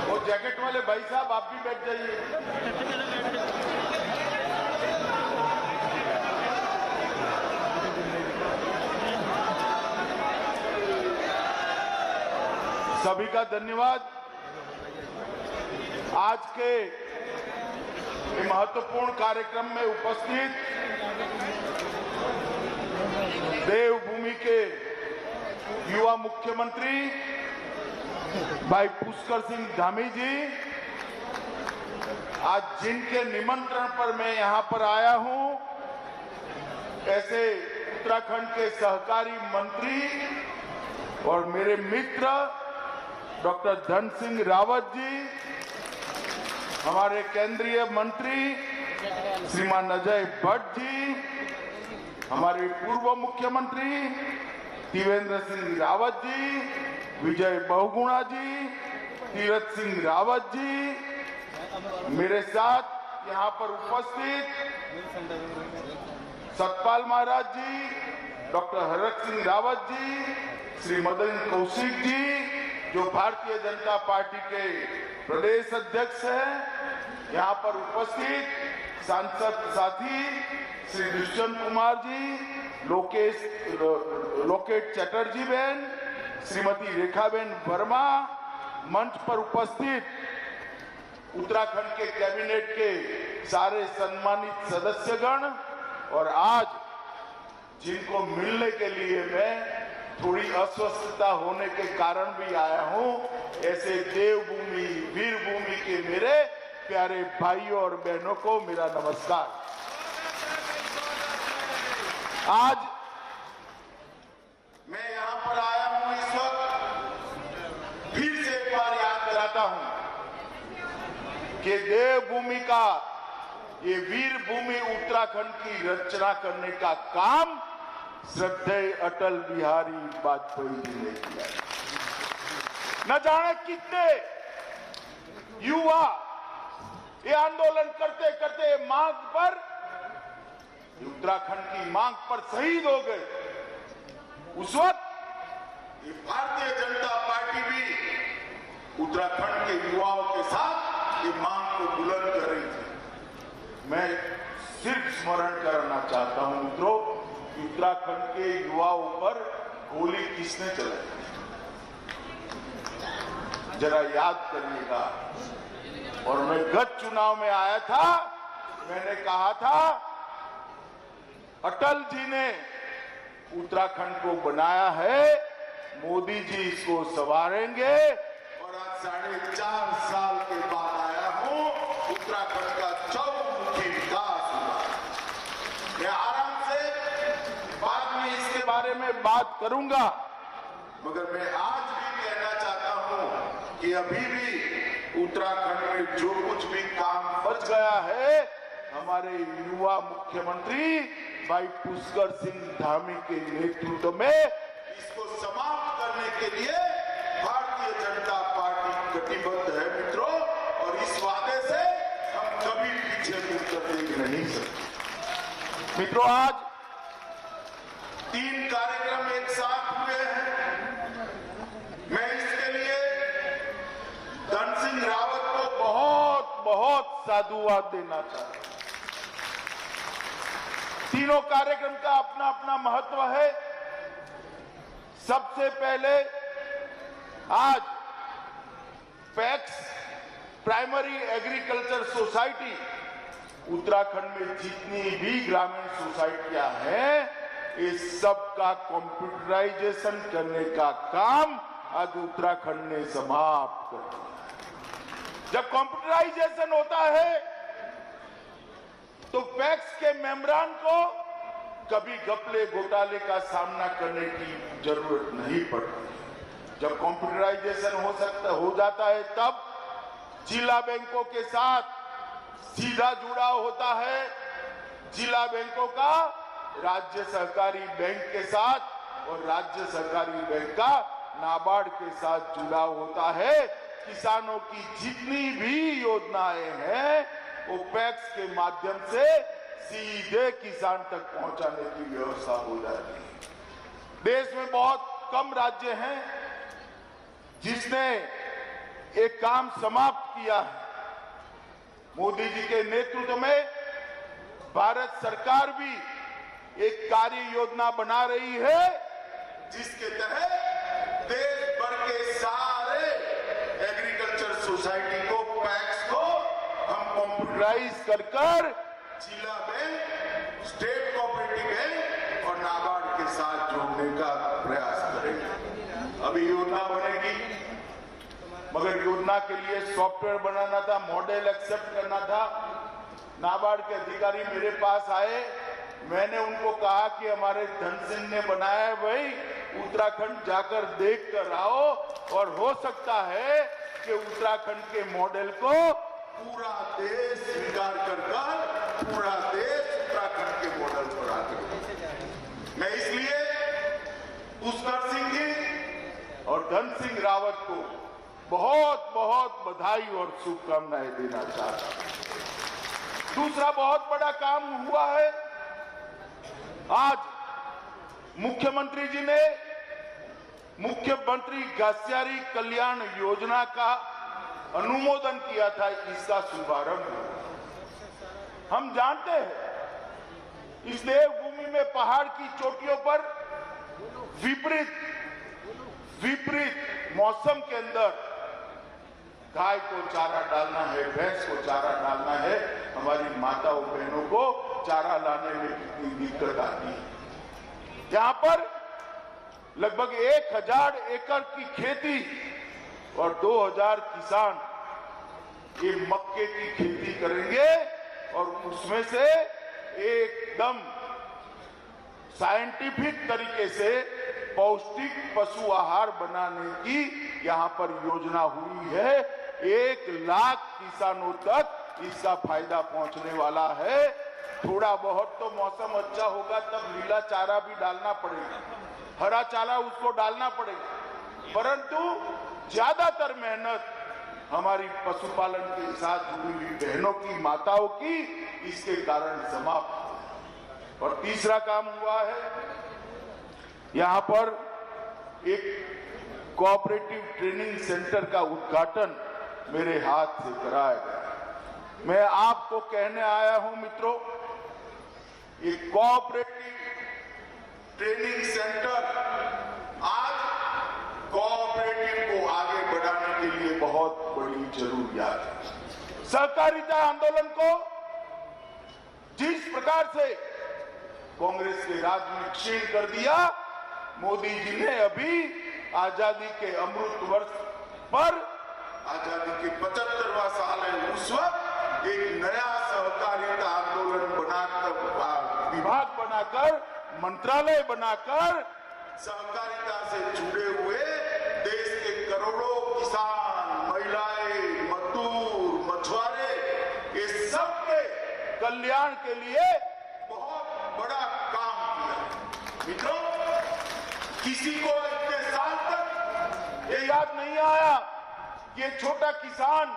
वो जैकेट वाले भाई साहब आप भी बैठ जाइए। सभी का धन्यवाद। आज के महत्वपूर्ण कार्यक्रम में उपस्थित देवभूमि के युवा मुख्यमंत्री भाई पुष्कर सिंह धामी जी, आज जिनके निमंत्रण पर मैं यहां पर आया हूं, ऐसे उत्तराखंड के सहकारी मंत्री और मेरे मित्र डॉक्टर धन सिंह रावत जी, हमारे केंद्रीय मंत्री श्रीमान अजय भट्ट जी, हमारे पूर्व मुख्यमंत्री त्रिवेंद्र सिंह रावत जी, विजय बहुगुणा जी, तीरथ सिंह रावत जी, मेरे साथ यहाँ पर उपस्थित सतपाल महाराज जी, डॉक्टर हरक सिंह रावत जी, श्री मदन कौशिक जी, जो भारतीय जनता पार्टी के प्रदेश अध्यक्ष हैं, यहाँ पर उपस्थित सांसद साथी श्री दुष्यंत कुमार जी, लोकेट चटर्जी बहन, श्रीमती रेखाबेन वर्मा, मंच पर उपस्थित उत्तराखंड के कैबिनेट के सारे सम्मानित सदस्यगण, और आज जिनको मिलने के लिए मैं थोड़ी अस्वस्थता होने के कारण भी आया हूं, ऐसे देवभूमि वीरभूमि के मेरे प्यारे भाइयों और बहनों को मेरा नमस्कार। आज मैं यहां पर आया हूं, इस वक्त फिर से एक बार याद कराता हूं कि देवभूमि का ये वीरभूमि उत्तराखंड की रचना करने का काम श्रद्धेय अटल बिहारी वाजपेयी जी ने किया। न जाने कितने युवा ये आंदोलन करते करते मांग पर, उत्तराखंड की मांग पर शहीद हो गए। उस वक्त ये भारतीय जनता पार्टी भी उत्तराखंड के युवाओं के साथ ये मांग को बुलंद कर रही थी। मैं सिर्फ स्मरण करना चाहता हूं मित्रों, उत्तराखंड के युवाओं पर गोली किसने चलाई, जरा याद करिएगा। और मैं गत चुनाव में आया था, मैंने कहा था अटल जी ने उत्तराखंड को बनाया है, मोदी जी इसको संवारेंगे। और आज 4.5 साल के बाद आया हूं, उत्तराखंड का चौमुखी विकास हुआ। मैं आराम से बाद में इसके बारे में बात करूंगा, मगर मैं आज भी कहना चाहता हूं कि अभी भी उत्तराखंड में जो कुछ भी काम बच गया है, हमारे युवा मुख्यमंत्री भाई पुष्कर सिंह धामी के नेतृत्व में इसको समाप्त करने के लिए भारतीय जनता पार्टी कटिबद्ध है मित्रों, और इस वादे से हम कभी पीछे मुड़कर देख नहीं सकते। मित्रों, आज 3 कार्यक्रम एक साथ हुए हैं। मैं इसके लिए धन सिंह रावत को बहुत बहुत साधुवाद देना चाहता हूं। तीनों कार्यक्रम का अपना अपना महत्व है। सबसे पहले आज PACS primary agriculture society, Uttarakhand में जितनी भी ग्रामीण सोसाइटियां हैं, इस सब का कंप्यूटराइजेशन करने का काम आज उत्तराखंड ने समाप्त कर दिया। जब कंप्यूटराइजेशन होता है तो पैक्स के मेंबरान को कभी घपले घोटाले का सामना करने की जरूरत नहीं पड़ती। जब कंप्यूटराइजेशन हो जाता है, तब जिला बैंकों के साथ सीधा जुड़ाव होता है। जिला बैंकों का राज्य सहकारी बैंक के साथ और राज्य सहकारी बैंक का नाबार्ड के साथ जुड़ाव होता है। किसानों की जितनी भी योजनाएं हैं, वो पैक्स के माध्यम से सीधे किसान तक पहुंचाने की व्यवस्था हो जाती है। देश में बहुत कम राज्य हैं जिसने एक काम समाप्त किया है। मोदी जी के नेतृत्व में भारत सरकार भी एक कार्य योजना बना रही है, जिसके तहत देश भर के सारे एग्रीकल्चर सोसाइटी को, पैक्स को हम कंप्यूटराइज कर जिला बैंक, स्टेट कोऑपरेटिव बैंक और नाबार्ड के साथ जोड़ने का प्रयास करेंगे। अभी योजना बनेगी, मगर योजना के लिए सॉफ्टवेयर बनाना था, मॉडल एक्सेप्ट करना था। नाबार्ड के अधिकारी मेरे पास आए, मैंने उनको कहा कि हमारे धन सिंह ने बनाया है, भाई उत्तराखंड जाकर देख कर आओ, और हो सकता है कि उत्तराखंड के मॉडल को पूरा देश स्वीकार कर पूरा देश उत्तराखंड के मॉडल पर आ गया। मैं इसलिए पुष्कर सिंह जी और धन सिंह रावत को बहुत बहुत बधाई और शुभकामनाएं देना चाहता हूं। दूसरा बहुत बड़ा काम हुआ है, आज मुख्यमंत्री जी ने मुख्यमंत्री घासियारी कल्याण योजना का अनुमोदन किया था। इसका शुभारंभ हम जानते हैं, इस देवभूमि में पहाड़ की चोटियों पर विपरीत मौसम के अंदर गाय को चारा डालना है, भैंस को चारा डालना है, हमारी माताओं बहनों को चारा लाने में कितनी दिक्कत आती है। यहां पर लगभग 1000 एकड़ की खेती और 2000 किसान ये मक्के की खेती करेंगे, और उसमें से एकदम साइंटिफिक तरीके से पौष्टिक पशु आहार बनाने की यहां पर योजना हुई है। 1 लाख किसानों तक इसका फायदा पहुंचने वाला है। थोड़ा बहुत तो मौसम अच्छा होगा तब नीला चारा भी डालना पड़ेगा, हरा चारा उसको डालना पड़ेगा, परंतु ज्यादातर मेहनत हमारी पशुपालन के साथ जुड़ी हुई बहनों की, माताओं की इसके कारण समाप्त। और तीसरा काम हुआ है, यहां पर एक कोऑपरेटिव ट्रेनिंग सेंटर का उद्घाटन मेरे हाथ से कराया गया। मैं आपको कहने आया हूं मित्रों, ये कोऑपरेटिव ट्रेनिंग सेंटर आज कोऑपरेटिव को आगे बढ़ाने के लिए बहुत बड़ी जरूरियात है। सहकारिता आंदोलन को जिस प्रकार से कांग्रेस के राज में क्षीण कर दिया, मोदी जी ने अभी आजादी के अमृत वर्ष पर, आजादी के 75वां साल है, उस वक्त एक नया सहकारिता आंदोलन बनाकर, विभाग बनाकर, मंत्रालय बनाकर सहकारिता से जुड़े हुए देश के करोड़ों किसान, महिलाएं, मजदूर, मछुआरे, ये सबके कल्याण के लिए बहुत बड़ा काम किया। मित्रों, किसी को इतने साल तक ये याद नहीं आया कि ये छोटा किसान,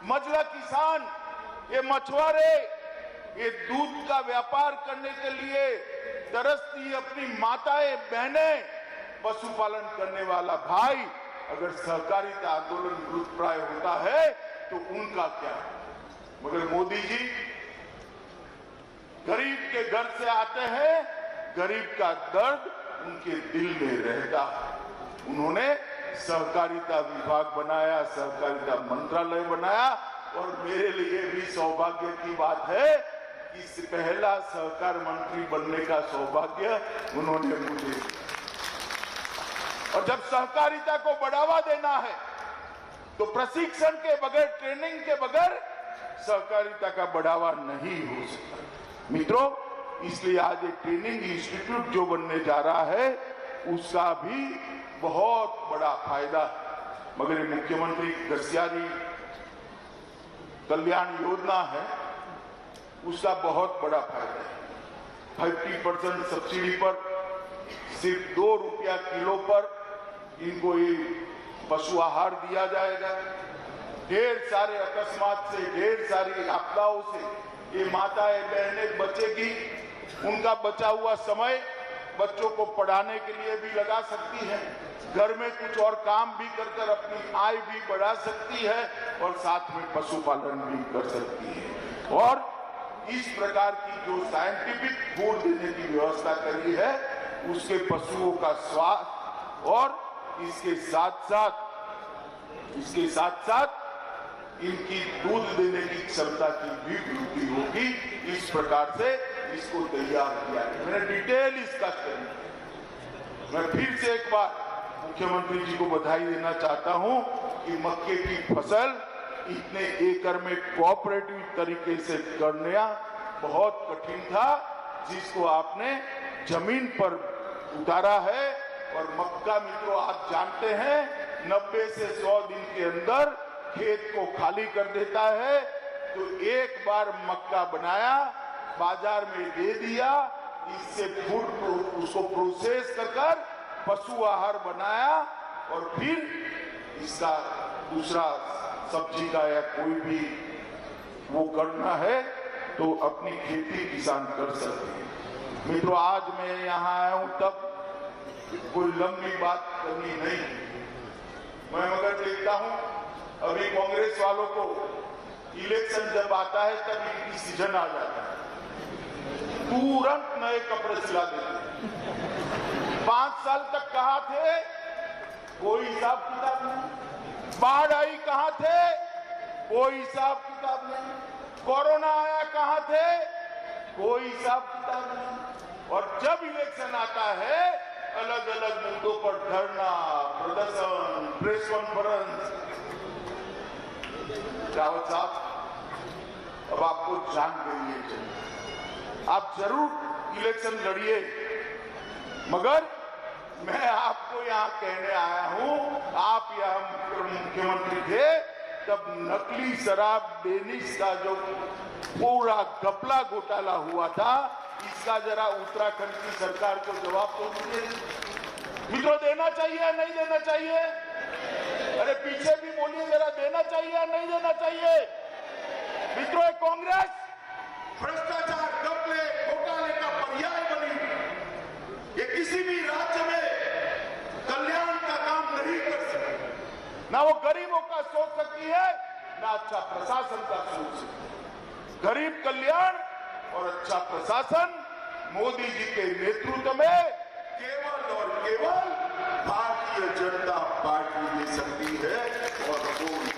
मझला किसान, ये मछुआरे, ये दूध का व्यापार करने के लिए तरसती अपनी माताएं, बहनें, पशुपालन करने वाला भाई अगर सहकारिता आंदोलन मृतप्राय होता है तो उनका क्या? मगर मोदी जी गरीब के घर से आते हैं, गरीब का दर्द उनके दिल में रहता है। उन्होंने सहकारिता विभाग बनाया, सहकारिता मंत्रालय बनाया, और मेरे लिए भी सौभाग्य की बात है कि पहला सहकार मंत्री बनने का सौभाग्य उन्होंने मुझे। और जब सहकारिता को बढ़ावा देना है तो प्रशिक्षण के बगैर, ट्रेनिंग के बगैर सहकारिता का बढ़ावा नहीं हो सकता। मित्रों, इसलिए आज एक ट्रेनिंग इंस्टीट्यूट जो बनने जा रहा है उसका भी बहुत बड़ा फायदा, मगर मुख्यमंत्री घासियारी कल्याण योजना है उसका बहुत बड़ा फायदा है। 50% सब्सिडी पर सिर्फ 2 रुपया किलो पर इनको ये पशु आहार दिया जाएगा। ढेर सारे अकस्मात से, ढेर सारी आपदाओं से ये माताएं, बहनें बचेगी। उनका बचा हुआ समय बच्चों को पढ़ाने के लिए भी लगा सकती है, घर में कुछ और काम भी कर अपनी आय भी बढ़ा सकती है और साथ में पशुपालन भी कर सकती है। और इस प्रकार की जो साइंटिफिक फूड देने की व्यवस्था करी है, उसके पशुओं का स्वास्थ्य और इसके साथ साथ इनकी दूध देने की क्षमता की भी वृद्धि होगी। इस प्रकार से इसको तैयार किया है। मैंने डिटेल इसका स्टडी। मैं फिर से एक बार मुख्यमंत्री जी को बधाई देना चाहता हूं कि मक्के की फसल इतने एकड़ में कोऑपरेटिव तरीके से करना बहुत कठिन था, जिसको आपने जमीन पर उतारा है। और मक्का मित्रों, आप जानते हैं 90 से 100 दिन के अंदर खेत को खाली कर देता है। तो एक बार मक्का बनाया, बाजार में दे दिया, इससे फूड उसको प्रोसेस कर पशु आहार बनाया और फिर इसका दूसरा सब्जी का या कोई भी वो करना है तो अपनी खेती किसान कर सकते हैं। मित्रों, आज मैं यहाँ आया हूँ तब कोई लंबी बात करनी नहीं, मैं मगर देखता हूँ अभी कांग्रेस वालों को इलेक्शन जब आता है तब इनकी सीजन आ जाता है, तुरंत नए कपड़े सिला देते हैं। 5 साल तक कहाँ थे, कोई हिसाब किताब नहीं। बाढ़ आई कहाँ थे, कोई हिसाब किताब नहीं। कोरोना आया कहाँ थे, कोई हिसाब किताब नहीं। और जब इलेक्शन आता है, अलग अलग मुद्दों पर धरना, प्रदर्शन, प्रेस कॉन्फ्रेंस। रावत साहब, अब आपको जान गई है, आप जरूर इलेक्शन लड़िए, मगर मैं आपको यहाँ कहने आया हूँ, आप यहाँ मुख्यमंत्री थे तब नकली शराब डेनिश का जो पूरा घपला घोटाला हुआ था, इसका जरा उत्तराखंड की सरकार को जवाब तो दीजिए। मित्रों, देना चाहिए या नहीं देना चाहिए? अरे पीछे भी बोलिए जरा, देना चाहिए या नहीं देना चाहिए? मित्रों, कांग्रेस भ्रष्टाचार, घपले, घोटाले का पर्याय बनी। ये किसी भी राज्य में कल्याण का काम नहीं कर सकती, ना वो गरीबों का सोच सकती है, ना अच्छा प्रशासन का सोच सकती है। गरीब कल्याण और अच्छा प्रशासन मोदी जी के नेतृत्व में केवल और केवल भारतीय जनता पार्टी दे सकती है और कोई।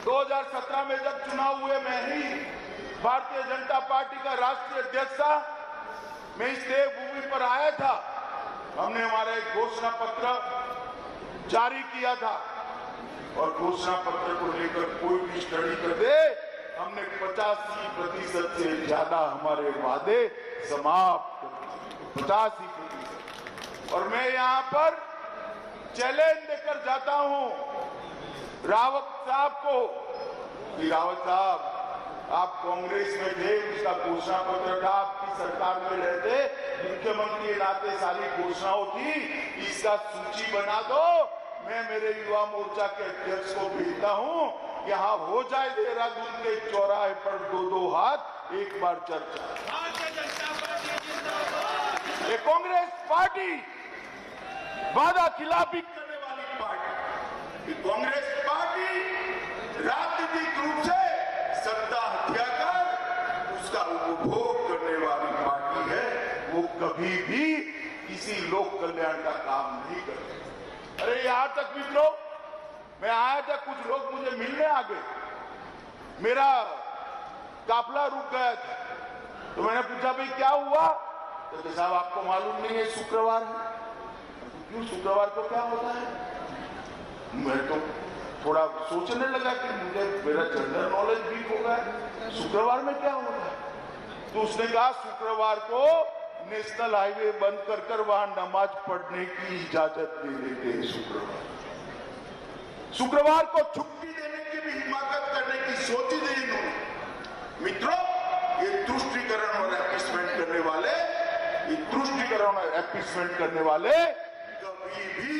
2017 में जब चुनाव हुए, मैं ही भारतीय जनता पार्टी का राष्ट्रीय अध्यक्ष था। मैं इस देवभूमि पर आया था, हमने हमारा एक घोषणा पत्र जारी किया था और घोषणा पत्र को लेकर कोई भी स्टडी कर दे, हमने 85% से ज्यादा हमारे वादे समाप्त कर दिए, 85%। और मैं यहाँ पर चैलेंज देकर जाता हूँ रावत साहब को कि रावत साहब, आप कांग्रेस में थे, उसका घोषणा पत्र था, आपकी सरकार में रहते, मुख्यमंत्री के नाते सारी घोषणाओं थी, इसका सूची बना दो। मैं मेरे युवा मोर्चा के अध्यक्ष को भेजता हूं, यहाँ हो जाए देहरादून के चौराहे पर 2-2 हाथ एक बार चर्चा। ये कांग्रेस पार्टी वादा खिलाफी करने वाली पार्टी, ये कांग्रेस पार्टी राजनीतिक रूप से सत्ता हत्या कर उसका उपभोग करने वाली पार्टी है। वो कभी भी किसी लोक कल्याण का काम नहीं करती। अरे यहां तक मित्रों, मैं आया था, कुछ लोग मुझे मिलने आ गए, मेरा काफिला रुक गया था, तो मैंने पूछा भाई क्या हुआ? तो साहब आपको मालूम नहीं है शुक्रवार है। क्यों, शुक्रवार को क्या होता है? मैं तो थोड़ा सोचने लगा कि मुझे मेरा जनरल नॉलेज वीक हो गया, शुक्रवार में क्या होता है? तो उसने कहा शुक्रवार को नेशनल हाईवे बंद कर वहां नमाज पढ़ने की इजाजत दे देते हैं। शुक्रवार को छुट्टी देने की भी हिमाकत करने की सोची थी इन्होंने। मित्रों, ये तुष्टीकरण और एपीसमेंट करने वाले, ये तुष्टीकरण और एपीसमेंट करने वाले कभी भी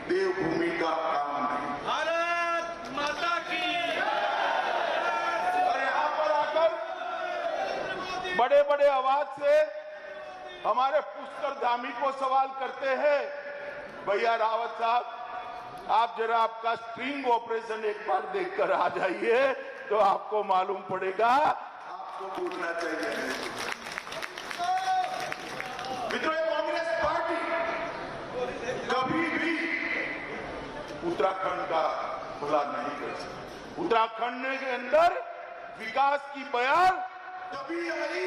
देवभूमि का काम नहीं। भारत माता की। और यहाँ पर आकर बड़े बड़े आवाज से हमारे पुष्कर धामी को सवाल करते हैं, भैया रावत साहब आप जरा आपका स्ट्रिंग ऑपरेशन एक बार देखकर आ जाइए तो आपको मालूम पड़ेगा, आपको बोलना चाहिए। मित्रों, कांग्रेस पार्टी कभी भी उत्तराखंड का भला नहीं कर सकती। उत्तराखंड के अंदर विकास की बयान तभी आई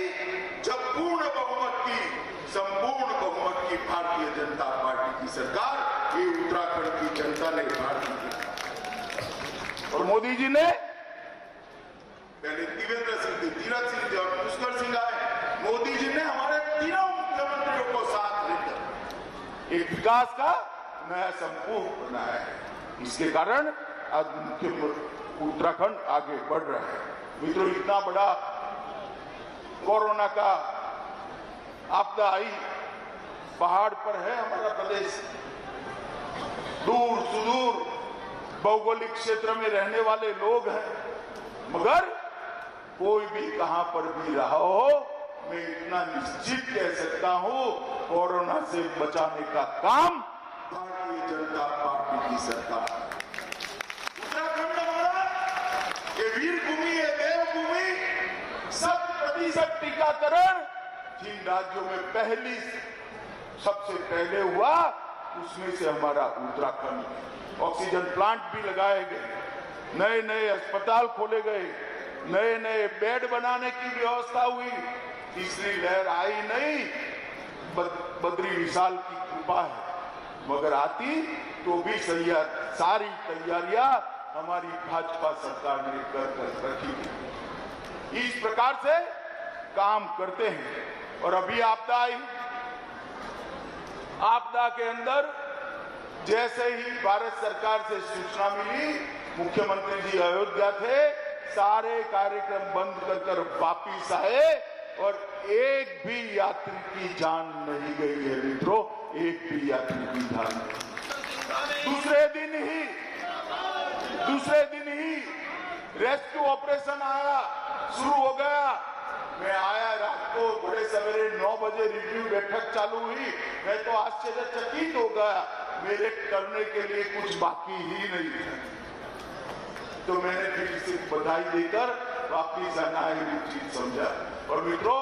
जब पूर्ण बहुमत की, संपूर्ण बहुमत की भारतीय जनता पार्टी की सरकार, ये उत्तराखंड की जनता ने भारतीय की। और मोदी जी ने पहले देवेंद्र सिंह थे, तीरथ सिंह थे और पुष्कर सिंह आए। मोदी जी ने हमारे तीनों मुख्यमंत्रियों को साथ लेकर एक विकास का नया संपूर्ण बनाया है। इसके कारण आज उत्तराखंड आगे बढ़ रहा है। मित्रों, इतना बड़ा कोरोना का आपदा आई, पहाड़ पर है हमारा प्रदेश, दूर सुदूर भौगोलिक क्षेत्र में रहने वाले लोग हैं, मगर कोई भी कहां पर भी रहा हो, मैं इतना निश्चित कह सकता हूं, कोरोना से बचाने का काम भारतीय जनता पार्टी की सरकार। उत्तराखंड हमारा ये वीर भूमि है, देवभूमि, 100% टीकाकरण जिन राज्यों में सबसे पहले हुआ उसमें से हमारा उत्तराखंड। ऑक्सीजन प्लांट भी लगाए गए, नए नए अस्पताल खोले गए, नए नए बेड बनाने की व्यवस्था हुई। तीसरी लहर आई नहीं, बद्री विशाल की कृपा है, मगर आती तो भी सारी तैयारियां हमारी भाजपा सरकार ने कर रखी थी। इस प्रकार से काम करते हैं। और अभी आपदा आई, आपदा के अंदर जैसे ही भारत सरकार से सूचना मिली, मुख्यमंत्री जी अयोध्या थे, सारे कार्यक्रम बंद कर वापिस आए और एक भी यात्री की जान नहीं गई है। मित्रों, एक भी यात्री की जान नहीं। दूसरे दिन ही रेस्क्यू ऑपरेशन आया, शुरू हो गया। मैं आया रात को बड़े सवेरे 9 बजे, रिव्यू बैठक चालू हुई। मैं तो आश्चर्यचकित हो गया, मेरे करने के लिए कुछ बाकी ही नहीं था। तो मैंने फिर इसे बधाई देकर वापिस आना ही उचित समझा। और मित्रों,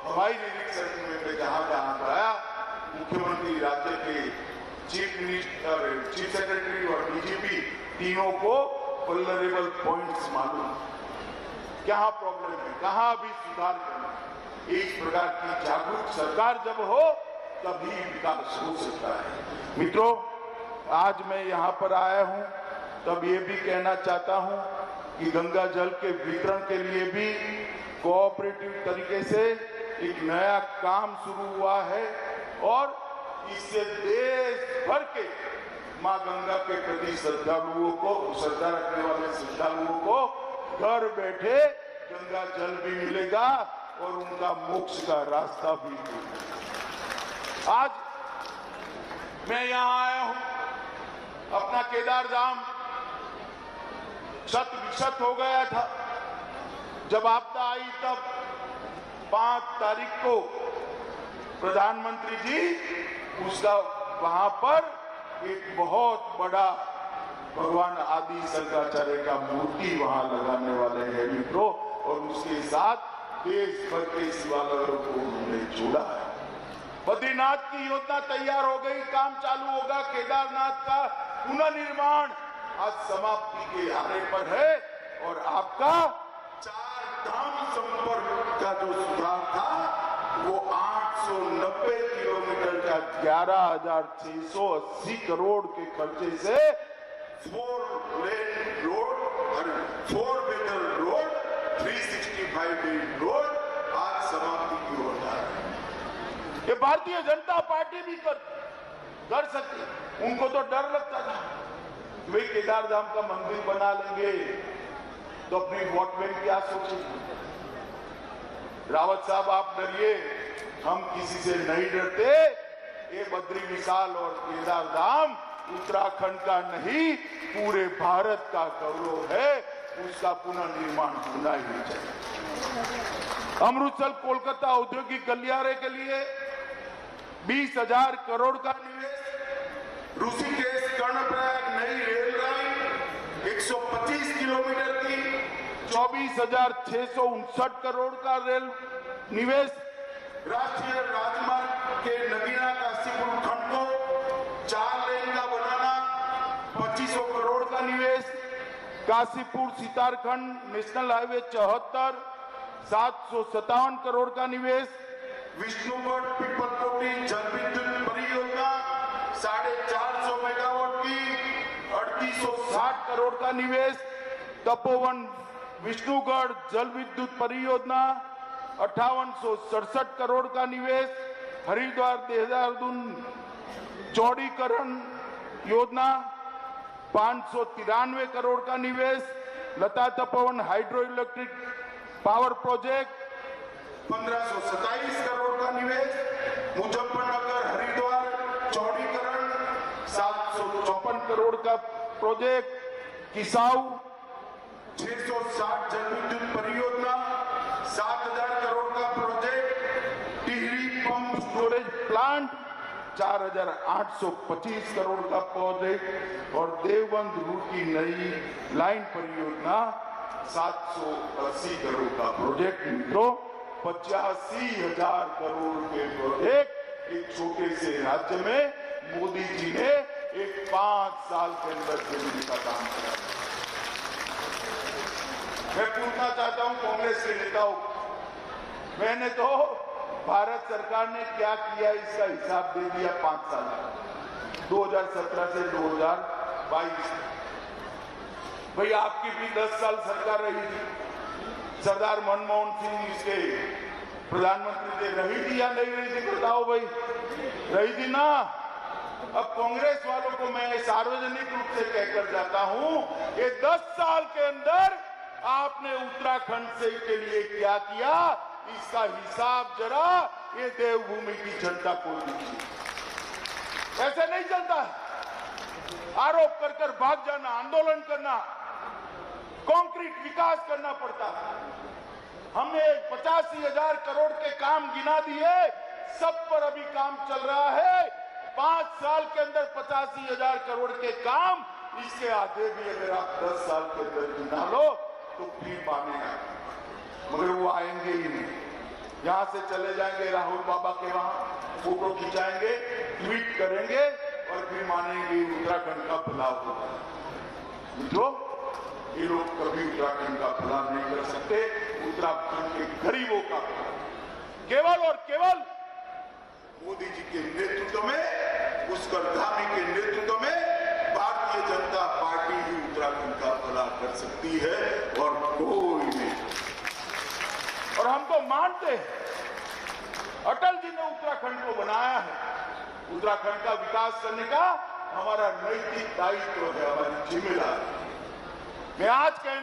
हवाई निरीक्षण में जहां गया, मुख्यमंत्री, राज्य के चीफ सेक्रेटरी और डीजीपी तीनों को वल्नरेबल पॉइंट्स मालूम, क्या प्रॉब्लम है, कहां भी सुधार करना। इस प्रकार की जागरूक सरकार जब हो तभी विकास हो सकता है। मित्रों, आज मैं यहां पर आया हूं तब ये भी कहना चाहता हूं कि गंगा जल के वितरण के लिए भी कोऑपरेटिव तरीके से एक नया काम शुरू हुआ है और इससे देश भर के मां गंगा के प्रति श्रद्धालुओं को, श्रद्धा रखने वाले श्रद्धालुओं को घर बैठे गंगा जल भी मिलेगा और उनका मोक्ष का रास्ता भी मिलेगा। आज मैं यहां आया हूं, अपना केदार धाम क्षत विक्षत हो गया था। जब आपदा आई तब 5 तारीख को प्रधानमंत्री जी उसका वहां पर एक बहुत बड़ा भगवान आदि शंकराचार्य का मूर्ति वहां लगाने वाले हैं मित्रों, और उसके साथ देश भर के शिवालयों को उन्होंने जोड़ा है। बद्रीनाथ की योजना तैयार हो गई, काम चालू होगा। केदारनाथ का पुनर्निर्माण आज समाप्ति के आरे पर है और आपका 4 धाम संपर्क का जो सुधार था वो 890 किलोमीटर का 11,680 करोड़ के खर्चे से 4-लेन रोड, 4-व्हीलर रोड, 365 लेन रोड आज समाप्ति की ओर जा रहा है। ये भारतीय जनता पार्टी भी कर सकती। उनको तो डर लगता था वे केदार धाम का मंदिर बना लेंगे तो अपनी वोट बैंक क्या सोचेंगे। रावत साहब, आप डरिए, हम किसी से नहीं डरते। ये बद्री विशाल और केदार धाम उत्तराखंड का नहीं, पूरे भारत का गौरव है। उसका पुनर्निर्माण होना ही चाहिए। अमृतसर कोलकाता औद्योगिक गलियारे के लिए 20,000 करोड़ का निवेश, ऋषिकेश कर्णप्रयाग नई रेल लाइन 125 किलोमीटर की 24,659 करोड़ का रेल निवेश, राष्ट्रीय राजमार्ग के नगीना काशीपुर खंड को 4 लेन का बनाना 2500 करोड़ का निवेश, काशीपुर सीतारखंड नेशनल हाईवे 74 757 करोड़ का निवेश, विष्णुगढ़ पीपलकोटी जल विद्युत परियोजना 450 मेगावाट की 3860 करोड़ का निवेश, तपोवन विष्णुगढ़ जल विद्युत परियोजना 5867 करोड़ का निवेश, हरिद्वार देहरादून चौड़ीकरण योजना 593 करोड़ का निवेश, Lata Tapovan hydro electric power project 1527 crore का निवेश, मुजफ्फरनगर हरिद्वार चौड़ीकरण 754 करोड़ का प्रोजेक्ट, किसाऊ 660 जल विद्युत परियोजना 7,000 करोड़ का project, Tehri pump storage plant 4,825 crore का प्रोजेक्ट और देवबंद रूट की नई लाइन परियोजना 780 करोड़ का प्रोजेक्ट। मित्रों 85,000 करोड़ के प्रोजेक्ट एक छोटे से राज्य में मोदी जी ने एक 5 साल के अंदर जमीन का काम किया। मैं पूछना चाहता हूं कांग्रेस के नेताओं, मैंने तो भारत सरकार ने क्या किया इसका हिसाब दे दिया 5 साल 2017 से 2022। भाई आपकी भी 10 साल सरकार रही थी, सरदार मनमोहन सिंह इसके प्रधानमंत्री थे, रही थी या नहीं रही थी बताओ भाई, रही थी ना। अब कांग्रेस वालों को मैं सार्वजनिक रूप से कहकर जाता हूं कि 10 साल के अंदर आपने उत्तराखंड से के लिए क्या किया, इसका हिसाब जरा ये देवभूमि की जनता को दीजिए। ऐसे नहीं चलता, आरोप कर कर भाग जाना, आंदोलन करना, कंक्रीट विकास करना पड़ता है। हमने 85,000 करोड़ के काम गिना दिए, सब पर अभी काम चल रहा है। 5 साल के अंदर 85,000 करोड़ के काम, इसके आधे भी अगर आप 10 साल के अंदर गिना लो तो फिर मानेगा, मगर वो आएंगे ही नहीं। यहां से चले जाएंगे राहुल बाबा के वहां, फोटो खिंचाएंगे, ट्वीट करेंगे और फिर मानेंगे उत्तराखंड का भला होगा। मित्रों ये लोग कभी उत्तराखंड का भला नहीं कर सकते, उत्तराखंड के गरीबों का केवल और केवल मोदी जी के नेतृत्व में, पुष्कर धामी के नेतृत्व में भारतीय जनता पार्टी ही उत्तराखंड का भला कर सकती है और कोई नहीं। और हम तो मानते हैं अटल जी ने उत्तराखंड को बनाया है, उत्तराखंड का विकास करने का हमारा नैतिक दायित्व है, हमारी जिम्मेदारी। मैं आज कहने